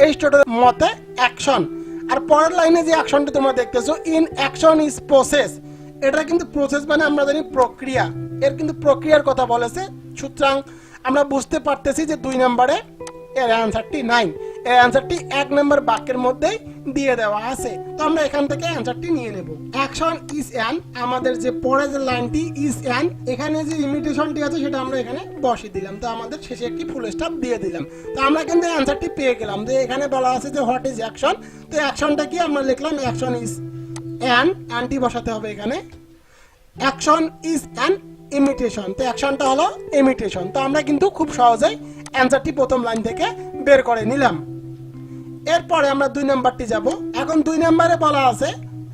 এরিস্টটলের মতে অ্যাকশন। আর পরের লাইনে যে অ্যাকশনটি তোমরা দেখতেছো ইন অ্যাকশন ইজ প্রসেস, এটা কিন্তু প্রসেস মানে আমরা জানি প্রক্রিয়া, এর কিন্তু প্রক্রিয়ার কথা বলেছে। সুতরাং আমরা বুঝতে পারতেছি যে 2 নম্বরে এর অ্যান্সারটি নাই, এর অ্যান্সারটি 1 নম্বর বাক্যের মধ্যেই দিয়ে দেওয়া আছে। তো আমরা এখান থেকে অ্যান্সারটি নিয়ে নেব। অ্যাকশন ইজ অ্যান, আমাদের যে পরে যে লাইনটি ইজ অ্যান, এখানে যে ইমিটেশনটি আছে সেটা আমরা এখানে বসিয়ে দিলাম। তো আমাদের শেষে একটি ফুল স্টপ দিয়ে দিলাম। তো আমরা কিন্তু অ্যান্সারটি পেয়ে গেলাম যে এখানে বলা আছে যে হোয়াট ইজ অ্যাকশন। তো অ্যাকশনটা কি আমরা লিখলাম অ্যাকশন ইজ অ্যান, অ্যান্টি বসাতে হবে এখানে। অ্যাকশন ইজ অ্যান ইমিটেশন, তো অ্যাকশনটা হলো ইমিটেশন। তো আমরা কিন্তু খুব সহজেই অ্যান্সারটি প্রথম লাইন থেকে বের করে নিলাম। এরপরে আমরা 2 নম্বরটি যাব। এখন 2 নম্বরে বলা আছে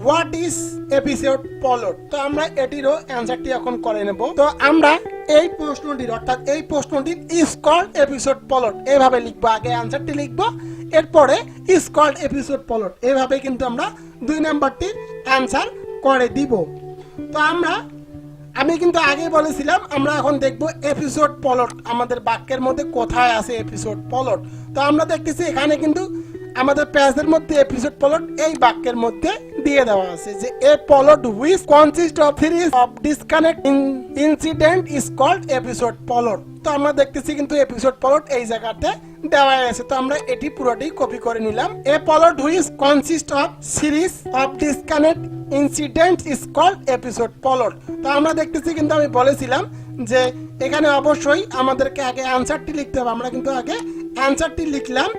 হোয়াট ইজ এপিসোড প্লট। তো আমরা এটিরও অ্যান্সারটি এখন করে নেব। তো আমরা এই প্রশ্নটির অর্থাৎ এই প্রশ্নটির ইজ কল্ড এপিসোড প্লট এইভাবে লিখবো, আগে অ্যান্সারটি লিখবো এরপরে ইজ কল্ড এপিসোড প্লট, এইভাবে কিন্তু আমরা 2 নম্বরটির অ্যান্সার করে দিব। তো আমি কিন্তু আগে বলেছিলাম আমরা এখন দেখব এপিসোড প্লট আমাদের বাক্যের মধ্যে কোথায় আছে এপিসোড প্লট। তো আমরা দেখতেছি এখানে কিন্তু আমাদের পেজের মধ্যে এপিসোড প্লট এই বাক্যের মধ্যে দিয়ে দেওয়া আছে যে a plot which consist of series of disconnect incident is called episode plot. তো আমরা দেখতেছি কিন্তু এপিসোড প্লট এই জায়গাতে দেওয়া আছে। তো আমরা এটি পুরোটি কপি করে নিলাম। A plot which consist of series of disconnect incident is called episode plot. তো আমরা দেখতেছি কিন্তু আমি বলেছিলাম যে এখানে অবশ্যই আমাদেরকে আগে অ্যান্সারটি লিখতে হবে। আমরা কিন্তু আগে অ্যান্সারটি লিখলাম,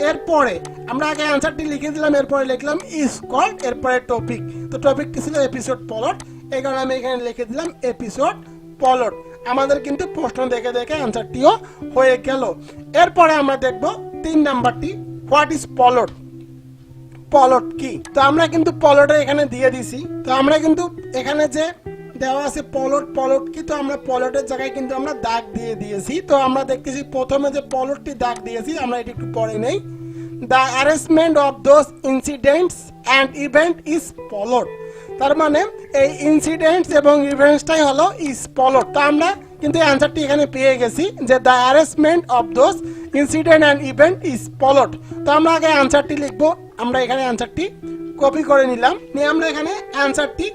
এরপরে আমরা আগে অ্যান্সারটি লিখে দিলাম, এরপরে লিখলাম ইজ কল্ড, এরপরে টপিক। তো টপিকটি ছিল এপিসোড পলট, এই কারণে আমি এখানে লিখে দিলাম এপিসোড পলট। আমাদের কিন্তু প্রশ্ন দেখে দেখে অ্যান্সারটিও হয়ে গেল। এরপরে আমরা দেখব 3 নাম্বারটি, হোয়াট ইজ পলট। পলট কি? তো আমরা কিন্তু পলটে এখানে দিয়ে দিছি। তো আমরা কিন্তু এখানে যে দেওয়া আছে পলট, পলট কি? তো আমরা পলটের জায়গায় কিন্তু আমরা দাগ দিয়ে দিয়েছি। তো আমরা দেখতেছি প্রথমে যে পলটটি দাগ দিয়েছি, আমরা এটি একটু পড়ে নেই। The arrangement of those incidents and event is plot. তার মানে এই ইনসিডেন্টস এবং ইভেন্টসটাই হলো ইজ পলট। তো আমরা কিন্তু অ্যান্সারটি এখানে পেয়ে গেছি যে the arrangement of those incident and event is plot. তো আমরা আগে অ্যান্সারটি লিখবো। আমরা এখানে অ্যান্সারটি কপি করে নিলাম, নিয়ে আমরা এখানে অ্যান্সারটি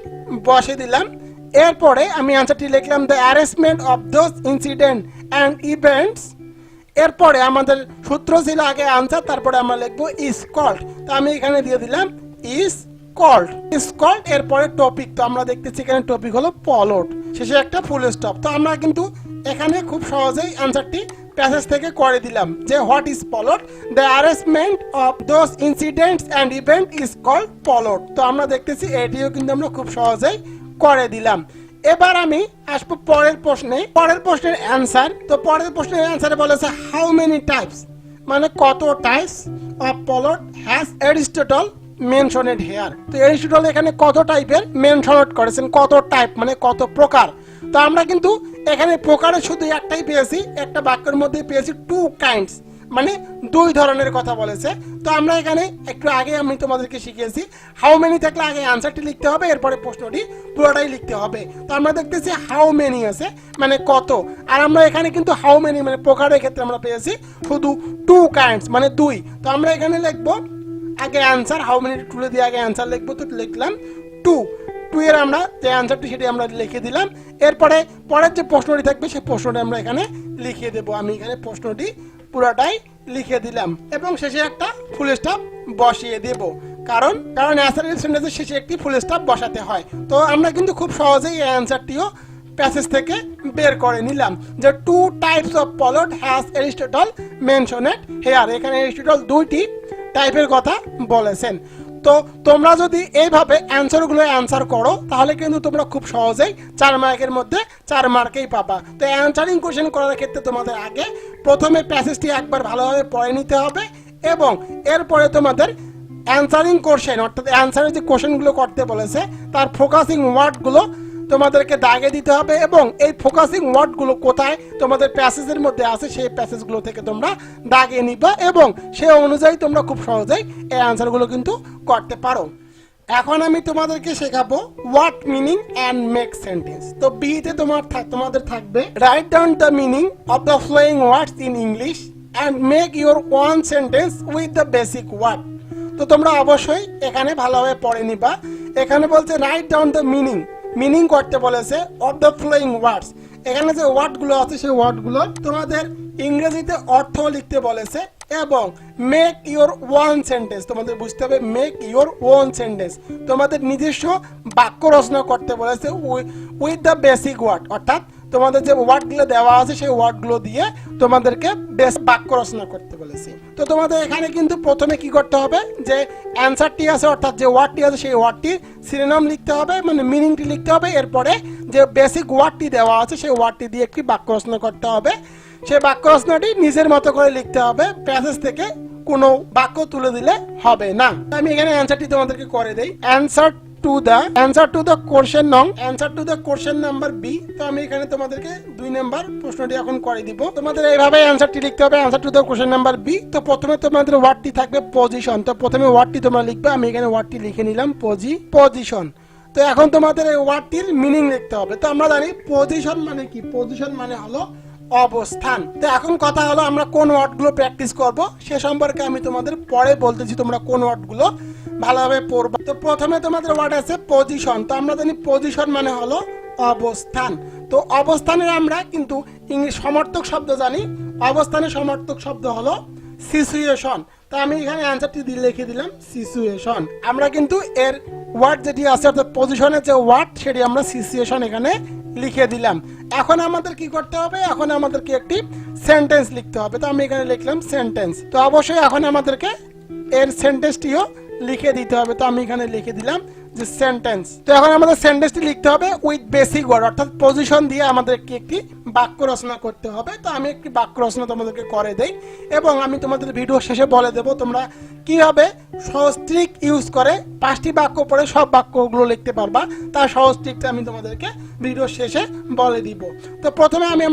বসে দিলাম। এরপরে আমি অ্যান্সারটি লিখলাম the arrangement of those incident and events. এরপরে আমাদের সূত্র ছিল আগে আনসার, তারপরে আমরা লিখবো ইজ কল্ড। তো আমি এখানে দিয়ে দিলাম ইজ কল্ড, ইজ কল্ড। এরপরে টপিক, তো আমরা দেখতেছি এখানে টপিক হলো পলট, শেষে একটা ফুল স্টপ। তো আমরা কিন্তু এখানে খুব সহজেই আনসারটি প্যাসেজ থেকে করে দিলাম যে what is plot, the arrangement of those incidents and event is called plot. তো আমরা দেখতেছি এটিও কিন্তু আমরা খুব সহজেই করে দিলাম। এবার আমি আসবো পরের প্রশ্নে, পরের প্রশ্নের অ্যান্সার। তো পরের প্রশ্নের অ্যান্সারে বলেছে হাউ মেনি টাইপস, মানে কত types of plot has Aristotle mentioned here. তো এরিস্টটল এখানে কত টাইপের মেনশনেড করেছেন, কত টাইপ মানে কত প্রকার। তো আমরা কিন্তু এখানে প্রকারে শুধু একটাই পেয়েছি, একটা বাক্যের মধ্যে পেয়েছি টু কাইন্ডস, মানে 2 ধরনের কথা বলেছে। তো আমরা এখানে একটু আগে আমি তোমাদেরকে শিখিয়েছি হাউ মেনি থাকলে আগে অ্যান্সারটি লিখতে হবে, এরপরে প্রশ্নটি পুরোটাই লিখতে হবে। তো আমরা দেখতেছি হাউ মেনি আছে মানে কত, আর আমরা এখানে কিন্তু হাউ মেনি মানে প্রকারের ক্ষেত্রে আমরা পেয়েছি শুধু 2 কাইন্ডস মানে 2। তো আমরা এখানে লিখবো আগে অ্যান্সার, হাউ মেনি তুলে দিয়ে আগে অ্যান্সার লিখবো। তো লিখলাম 2, 2 এর আমরা যে অ্যান্সারটি সেটি আমরা লিখে দিলাম। এরপরে পরের যে প্রশ্নটি থাকবে সেই প্রশ্নটি আমরা এখানে লিখে দেবো। আমি এখানে প্রশ্নটি পুরোটাই লিখে দিলাম এবং শেষে একটা ফুল স্টপ বসিয়ে দেব, কারণ অ্যান্সারের সেন্টেন্সের শেষে একটি ফুল স্টপ বসাতে হয়। তো আমরা কিন্তু খুব সহজেই এই অ্যান্সারটিও প্যাসেজ থেকে বের করে নিলাম যে 2 types of plot has Aristotle mentioned here. এখানে এরিস্টটল 2টি টাইপের কথা বলেছেন। তো তোমরা যদি এইভাবে অ্যান্সারগুলো অ্যান্সার করো তাহলে কিন্তু তোমরা খুব সহজেই 4 মার্কের মধ্যে 4 মার্কেই পাবা। তো অ্যান্সারিং কোশ্চেন করার ক্ষেত্রে তোমাদের আগে প্রথমে প্যাসেজটি একবার ভালোভাবে পড়ে নিতে হবে এবং এরপরে তোমাদের অ্যান্সারিং কোশ্চেন অর্থাৎ অ্যান্সারের যে কোশ্চেনগুলো করতে বলেছে তার ফোকাসিং ওয়ার্ডগুলো তোমাদেরকে দাগে দিতে হবে এবং এই ফোকাসিং ওয়ার্ডগুলো কোথায় তোমাদের প্যাসেজের মধ্যে আছে সেই প্যাসেজগুলো থেকে তোমরা দাগে নিবা এবং সেই অনুযায়ী তোমরা খুব সহজেই এই অ্যান্সারগুলো কিন্তু করতে পারো। এখন আমি তোমাদেরকে শেখাবো what meaning and make sentence. তো বিতে তোমাদের থাকবে write down the meaning of the following words in English and make your own sentence with the basic word. তো তোমরা অবশ্যই এখানে ভালোভাবে পড়ে নিবা। এখানে বলছে রাইট ডাউন দ্য মিনিং করতে বলেছে অফ দ্য ফলোয়িং ওয়ার্ডস। এখানে যে ওয়ার্ডগুলো আছে সেই ওয়ার্ডগুলো তোমাদের ইংরেজিতে অর্থ লিখতে বলেছে এবং মেক ইউর ওয়ান সেন্টেন্স, তোমাদের বুঝতে হবে মেক ইউর ওন সেন্টেন্স, তোমাদের নিজস্ব বাক্য রচনা করতে বলেছে উইথ দ্য বেসিক ওয়ার্ড, অর্থাৎ তোমাদের যে ওয়ার্ডগুলো দেওয়া আছে সেই ওয়ার্ডগুলো দিয়ে তোমাদেরকে বেস বাক্য রচনা করতে বলেছে। তো তোমাদের এখানে কিন্তু প্রথমে কি করতে হবে যে অ্যান্সারটি আছে অর্থাৎ যে ওয়ার্ডটি আছে সেই ওয়ার্ডটির সিনোনিম লিখতে হবে, মানে মিনিংটি লিখতে হবে। এরপরে যে বেসিক ওয়ার্ডটি দেওয়া আছে সেই ওয়ার্ডটি দিয়ে একটি বাক্য রচনা করতে হবে। সেই বাক্য রচনাটি নিজের মতো করে লিখতে হবে, প্যাসেজ থেকে কোনো বাক্য তুলে দিলে হবে না। আমি এখানে অ্যান্সারটি তোমাদেরকে করে দেই। Answer to the question number B. তো আমি এখানে তোমাদেরকে 2 নাম্বার প্রশ্নটি এখন করে দিব। তোমাদের এইভাবে অ্যান্সারটি লিখতে হবে, answer to the question number B. তো প্রথমে তোমাদের ওয়ার্ডটি থাকবে পজিশন। তো প্রথমে ওয়ার্ডটি তোমরা লিখবে, আমি এখানে ওয়ার্ডটি লিখে নিলাম পজিশন। তো এখন তোমাদের এই ওয়ার্ডটির মিনিং লিখতে হবে। তো আমরা জানি পজিশন মানে কি, পজিশন মানে হলো অবস্থান। তো এখন কথা হলো আমরা কোন ওয়ার্ডগুলো প্র্যাকটিস করব সে সম্পর্কে আমি তোমাদের পরে বলতেছি, তোমরা কোন ওয়ার্ডগুলো ভালোভাবে পড়বা। তো প্রথমে তোমাদের ওয়ার্ড আছে পজিশন। তো আমরা জানি পজিশন মানে হলো অবস্থান। তো অবস্থানের আমরা কিন্তু ইংলিশ সমর্থক শব্দ জানি, অবস্থানের সমর্থক শব্দ হলো সিচুয়েশন। তো আমি এখানে অ্যান্সারটি লিখে দিলাম সিচুয়েশন। আমরা কিন্তু এর ওয়ার্ড যেটি আছে অর্থাৎ পজিশনের যে ওয়ার্ড সেটি আমরা সিচুয়েশন এখানে লিখে দিলাম। এখন আমাদের কি করতে হবে, এখন আমাদেরকে একটি সেন্টেন্স লিখতে হবে। তো আমি এখানে লিখলাম সেন্টেন্স। তো অবশ্যই এখন আমাদেরকে এর সেন্টেন্সটিও লিখে দিতে হবে। তো আমি এখানে লিখে দিলাম যে সেন্টেন্স। তো এখন আমাদের সেন্টেন্সটি লিখতে হবে উইথ বেসিক ওয়ার্ড, অর্থাৎ পজিশন দিয়ে আমাদেরকে একটি বাক্য রচনা করতে হবে। তো আমি একটি বাক্য রচনা তোমাদেরকে করে দেই এবং আমি তোমাদের ভিডিও শেষে বলে দেব তোমরা কিভাবে সহজ ট্রিক ইউজ করে 5টি বাক্য পড়ে সব বাক্যগুলো লিখতে পারবা। তার সহজ ট্রিকটা আমি তোমাদেরকে ভিডিও শেষে বলে দিব। তো প্রথমে আমি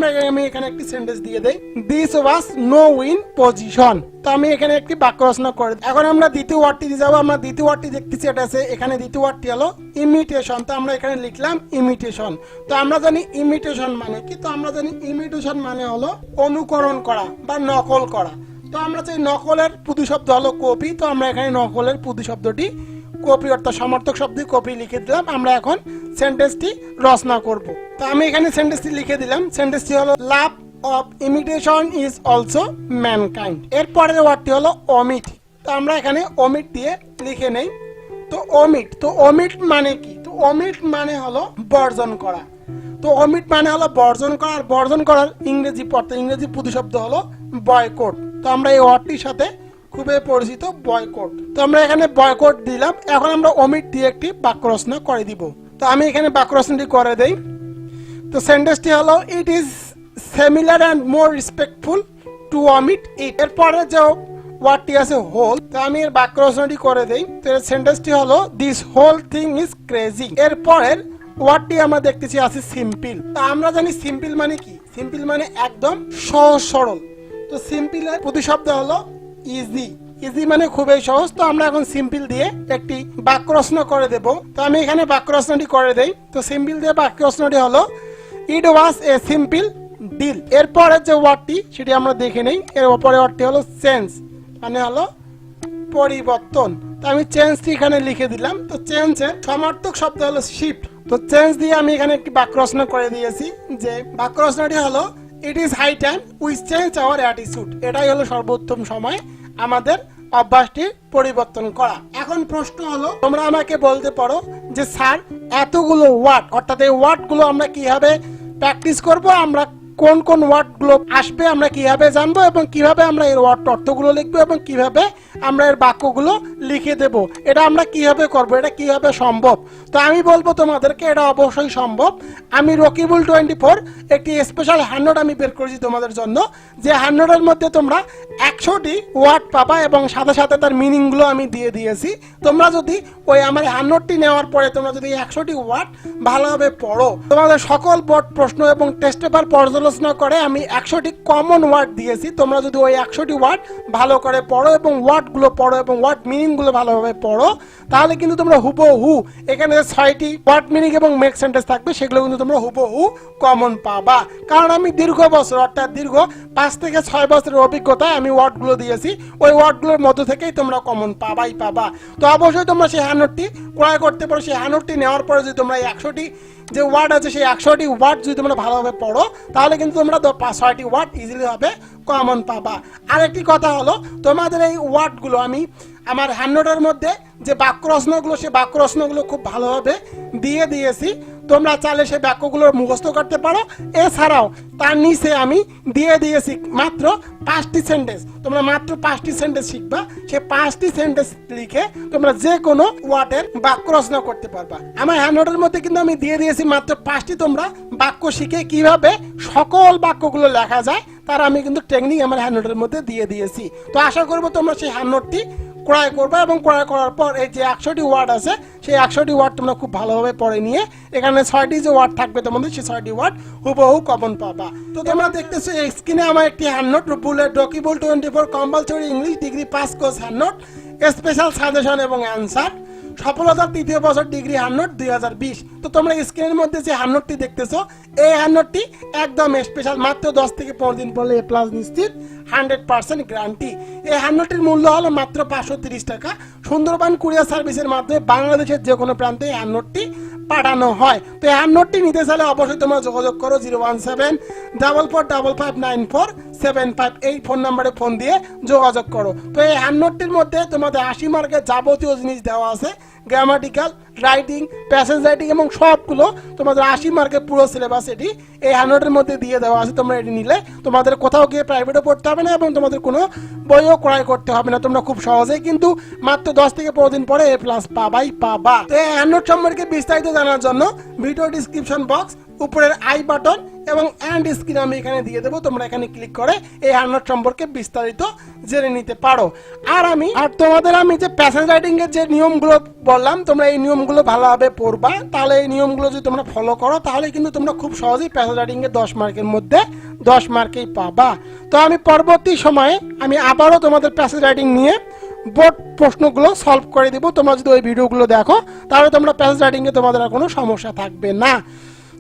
এখানে একটি সেন্টেন্স দিয়ে দেই, this was no win position. তো আমি এখানে একটি বাক্য রচনা করে দিই। এখন আমরা দ্বিতীয় ওয়ার্ডটি দিয়ে যাবো। আমরা দ্বিতীয় ওয়ার্ডটি দেখতেছি, এটা আছে এখানে দ্বিতীয় ওয়ার্ডটি হলো ইমিটেশন। তো আমরা এখানে লিখলাম ইমিটেশন। তো আমরা জানি ইমিটেশন মানে কি, তো আমরা জানি ইমিটেশন মানে হলো অনুকরণ করা বা নকল করা। তো আমরা চাই নকলের প্রতিশব্দ হলো কপি। তো আমরা এখানে নকলের প্রতিশব্দটি কপি অর্থাৎ সমর্থক শব্দ কপি লিখে দিলাম। আমরা এখন সেন্টেন্সটি রচনা করব। তো আমি এখানে সেন্টেন্সটি লিখে দিলাম। সেন্টেন্সটি হলো love of imitation is also mankind. এর পরের ওয়ার্ডটি হলো অমিট। তো আমরা এখানে অমিট দিয়ে লিখে নেই। তো অমিট মানে কি, তো অমিট মানে হলো বর্জন করা। তো অমিট মানে হলো বর্জন করা, আর বর্জন করার ইংরেজি প্রতিশব্দ হলো বয়কট। তো আমরা এই ওয়ার্ডটির সাথে খুবই পরিচিত বয়কট। তো আমরা এখানে বয়কট দিলাম। এখন আমরা অমিট দিয়ে একটি বাক্য রচনা করে দিব। তো আমি এখানে বাক্য রচনাটি করে দেই। তো সেন্টেন্সটি হলো it is similar and more respectful to omit it. এরপরে যে ওয়ার্ডটি আছে হোল। তো আমি এর বাক্য রচনাটি করে দেই। তো এর সেন্টেন্সটি হলো this whole thing is crazy. এরপরের ওয়ার্ডটি আমরা দেখতেছি আছে সিম্পল। তো আমরা জানি সিম্পল মানে কি, সিম্পল মানে একদম সহজ সরল। তো সিম্পলের প্রতিশব্দ হলো ইজি। ইজি মানে খুবই সহজ। তো আমরা এখন সিম্পল দিয়ে একটি বাক্য রচনা করে দেব। তো আমি এখানে বাক্য রচনাটি করে দেই। তো সিম্পল দিয়ে বাক্য রচনাটি হলো ইট ওয়াজ এ সিম্পল ডিল। এরপরের যে ওয়ার্ডটি সেটি আমরা দেখে নেই। এর পরের ওয়ার্ডটি হলো চেঞ্জ মানে হলো পরিবর্তন। তো আমি চেঞ্জটি এখানে লিখে দিলাম। তো চেঞ্জের সমার্থক শব্দ হলো শিফট। তো চেঞ্জ দিয়ে আমি এখানে একটি বাক্য রচনা করে দিয়েছি। যে বাক্য রচনাটি হলো it is high time we change our attitude. এটাই হলো সর্বোত্তম সময় আমাদের অভ্যাসটির পরিবর্তন করা। এখন প্রশ্ন হলো তোমরা আমাকে বলতে পারো যে স্যার এতগুলো ওয়ার্ড, অর্থাৎ এই ওয়ার্ডগুলো আমরা কিভাবে প্র্যাকটিস করব, আমরা কোন কোন ওয়ার্ডগুলো আসবে আমরা কিভাবে জানবো, এবং কিভাবে আমরা এর অর্থগুলো লিখবো, এবং কিভাবে আমরা এর বাক্যগুলো লিখে দেব, এটা আমরা কিভাবে করব, এটা কিভাবে সম্ভব? তো আমি বলবো তোমাদেরকে এটা অবশ্যই সম্ভব। আমি রকিবুল 24 একটি স্পেশাল হ্যান্ডনোট আমি বের করেছি তোমাদের জন্য, যে হ্যান্ডনোটের মধ্যে তোমরা 100টি ওয়ার্ড পাবা এবং সাথে সাথে তার মিনিংগুলো আমি দিয়ে দিয়েছি। তোমরা যদি ওই আমার হ্যান্ডনোটটি নেওয়ার পরে তোমরা যদি 100টি ওয়ার্ড ভালোভাবে পড়ো, তোমাদের সকল বোর্ড প্রশ্ন এবং টেস্ট পেপার পর্যালোচনা করে আমি 100টি কমন ওয়ার্ড দিয়েছি। তোমরা যদি ওই 100টি ওয়ার্ড ভালো করে পড়ো এবং ওয়ার্ডগুলো পড়ো এবং ওয়ার্ড মিনিংগুলো ভালোভাবে পড়ো, তাহলে কিন্তু তোমরা হুবহু এখানে 6টি ওয়ার্ড মিনিং এবং মেক সেন্টেন্স থাকবে, সেগুলো কিন্তু তোমরা হুবহু কমন পাবা। কারণ আমি দীর্ঘ বছর, অর্থাৎ দীর্ঘ 5 থেকে 6 বছরের অভিজ্ঞতায় আমি ওয়ার্ডগুলো দিয়েছি। ওই ওয়ার্ডগুলোর মধ্য থেকেই তোমরা কমন পাবাই পাবা। তো অবশ্যই তোমরা সেই হ্যান্ডনোটটি ক্রয় করতে পারো। সেই হ্যান্ডনোটটি নেওয়ার পরে যদি তোমরা এই 100টি যে ওয়ার্ড আছে সেই 100টি ওয়ার্ড যদি তোমরা ভালোভাবে পড়ো, তাহলে কিন্তু তোমরা 6টি ওয়ার্ড ইজিলি ভাবে কমন পাবা। আরেকটি কথা হলো, তোমাদের এই ওয়ার্ডগুলো আমি আমার হ্যান্ডনোটের মধ্যে যে বাক্য রচনাগুলো, সেই বাক্য রচনাগুলো খুব ভালোভাবে দিয়ে দিয়েছি। তোমরা চাইলে সেই বাক্যগুলোর মুখস্থ করতে পারো। এছাড়াও তার নিচে আমি দিয়ে দিয়েছি মাত্র 5টি সেন্টেন্স। তোমরা মাত্র 5টি সেন্টেন্স শিখবা। সেই 5টি সেন্টেন্স লিখে তোমরা যে কোনো ওয়ার্ডের বাক্য রচনা করতে পারবা। আমার হ্যান্ডনোটের মধ্যে কিন্তু আমি দিয়ে দিয়েছি মাত্র 5টি তোমরা বাক্য শিখে কিভাবে সকল বাক্যগুলো লেখা যায় তার আমি কিন্তু টেকনিক আমার হ্যান্ডনোটের মধ্যে দিয়ে দিয়েছি। তো আশা করবো তোমরা সেই হ্যান্ডনোটটি ক্রয় করবে এবং ক্রয় করার পর এই যে 100টি ওয়ার্ড আছে সেই 100টি ওয়ার্ড তোমরা খুব ভালোভাবে পড়ে নিয়ে এখানে 6টি যে ওয়ার্ড থাকবে তোমাদের, সেই 6টি ওয়ার্ড হুবহু কমন পাবা। তো তোমরা দেখতেছো এই স্ক্রিনে আমার একটি hand note, Rakibul 24 compulsory English degree pass course hand note, special suggestion এবং অ্যান্সার, সফলতার 3য় বছর ডিগ্রি হ্যান্ডনোট 2020। তো তোমরা স্ক্রিনের মধ্যে যে হ্যান্ডনোটটি দেখতেছো, এই হ্যান্ডনোটটি একদম স্পেশাল, মাত্র 10 থেকে 15 দিন পড়লে A+ নিশ্চিত, 100% গ্যারান্টি। এই হ্যান্ডনোটটির মূল্য হলো মাত্র 530 টাকা। সুন্দরবন কুরিয়ার সার্ভিসের মাধ্যমে বাংলাদেশের যে কোনো প্রান্তে এই হ্যান্ডনোটটি পাঠানো হয়। তো এই হ্যান্ডনোটটি নিতে চাইলে অবশ্যই তোমরা যোগাযোগ করো 01744559475 এই ফোন নাম্বারে ফোন দিয়ে যোগাযোগ করো। তো এই হ্যান্ডনোটটির মধ্যে তোমাদের 80 মার্কের যাবতীয় জিনিস দেওয়া আছে, গ্রামাটিক্যাল, রাইটিং, প্যাসেজ রাইটিং এবং সবগুলো তোমাদের 80 মার্কের পুরো সিলেবাস এটি এই 100-এর মধ্যে দিয়ে দেওয়া আছে। তোমরা এটি নিলে তোমাদের কোথাও গিয়ে প্রাইভেটও পড়তে হবে না এবং তোমাদের কোনো বইও ক্রয় করতে হবে না। তোমরা খুব সহজেই কিন্তু মাত্র 10 থেকে 15 দিন পরে A+ পাবা। তো এই 100 সম্পর্কে বিস্তারিত জানার জন্য ভিডিও ডিসক্রিপশন বক্স, উপরের আই বাটন এবং এন্ড স্ক্রিন আমি এখানে দিয়ে দেবো। তোমরা এখানে ক্লিক করে এই 100 সম্পর্কে বিস্তারিত জেনে নিতে পারো। আর তোমাদের আমি যে প্যাসেজ রাইটিং এর যে নিয়মগুলো বললাম, তোমরা এই নিয়মগুলো ভালোভাবে পড়বা। তাহলে এই নিয়মগুলো যদি তোমরা ফলো করো তাহলে কিন্তু তোমরা খুব সহজেই প্যাসেজ রাইটিং এর 10 মার্কের মধ্যে 10 মার্কেই পাবা। তো আমি পরবর্তী সময়ে আমি আবারও তোমাদের প্যাসেজ রাইটিং নিয়ে বোর্ড প্রশ্নগুলো সলভ করে দিব। তোমরা যদি ওই ভিডিওগুলো দেখো তাহলে তোমরা প্যাসেজ রাইটিং এ তোমাদের আর কোনো সমস্যা থাকবে না।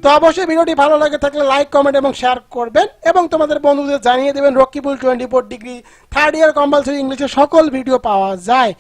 তো অবশ্যই ভিডিওটি ভালো লাগে থাকলে লাইক, কমেন্ট এবং শেয়ার করবেন এবং তোমাদের বন্ধুদের জানিয়ে দেবেন Rakibul 24 degree third year compulsory ইংলিশের সকল ভিডিও পাওয়া যায়।